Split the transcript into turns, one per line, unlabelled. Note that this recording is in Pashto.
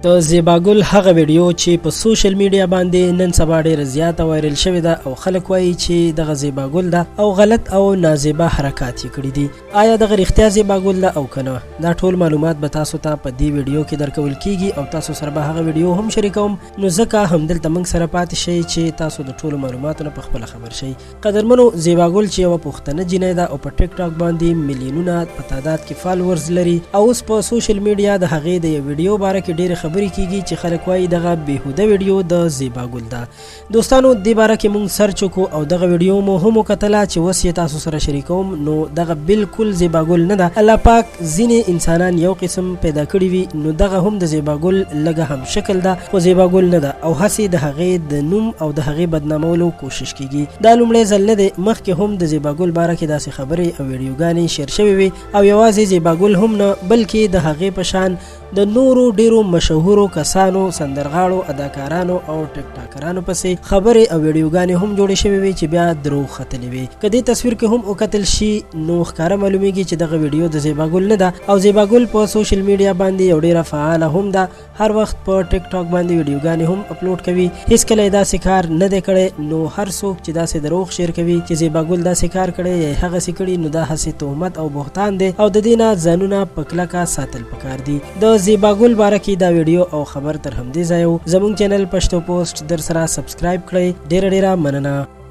د زیباګل هغه ویډیو چې په سوشل میډیا باندې نن سبا ډېر زیاته وایرل شوې ده او خلک وایي چې دغه زیباګل ده او غلط او نازیبا حرکات یې کړي دي. آیا دغه رښتیا زیباګل ده او کنه؟ دا ټول معلومات به تاسو ته په دې ویډیو کې درکول کیږي او تاسو سره به هغه ویډیو هم شریکوم، نو ځکه همدلته موږ سره پاتې شئ چې تاسو د ټولو معلوماتو نه په خپله خبر شئ. قدرمنو، زیباګل چې یوه پښتنه جینۍ ده او په ټیک ټاک باندې میلیونونه په تعداد کې فالوورز لري او اوس په سوشل میډیا د هغې د یو ویډیو باره کې ډېرې خبرې کیږي چې خلک وایي دغه بېهوده ویډیو د زیباګل ده. دوستانو، دې باره کې موږ سرچ وکړو او دغه ویډیو مو هم وکتله چې اوس یې تاسو سره شریکوم. نو دغه بالکل زیباګل نه ده. الله پاک ځینې انسانان یو قسم پیدا کړي وي، نو دغه هم د زیباګل لږه هم شکل ده خو زیباګل نه ده او هسې د هغې د نوم او د هغې بدنامولو کوشش کیږي. دا لومړی ځل نه دی، مخکې هم د زیباګل باره کې داسې خبرې او ویډیوګانې شیر شوې وي او یوازې زیباګل هم نه بلکې د هغې په شان د نورو ډیرو مشهورو کسانو، سندرغاړو، اداکارانو او ټیک ټاکرانو پسې خبرې او ویډیوګانې هم جوړې شوې وي چې بیا دروغ ختلې وي. که دې تصویر کې هم وکتل شي نو ښکاره معلومیږي چې دغه ویډیو د زیباګل نه ده او زیباګل په سوشل میډیا باندې یو ډیره فعاله هم ده. هر وخت په ټیک ټاک باندې ویډیوګانې هم اپلوډ کوي. هیڅکله یې داسې کار نه دی کړی. نو هر څوک چې داسې دروغ شیر کوي چې زیباګل داسې کار کړی یا هغسې کړي، نو دا هسې تهمت او بهتان دی او د دې نه ځانونه په کلکه ساتل پکار دي. د زیباګل باره کې دا ویډیو او خبر تر همدې ځایه زموږ چینل پښتو پوسټ در سره سبسکرایب کړئ. ډیره مننه.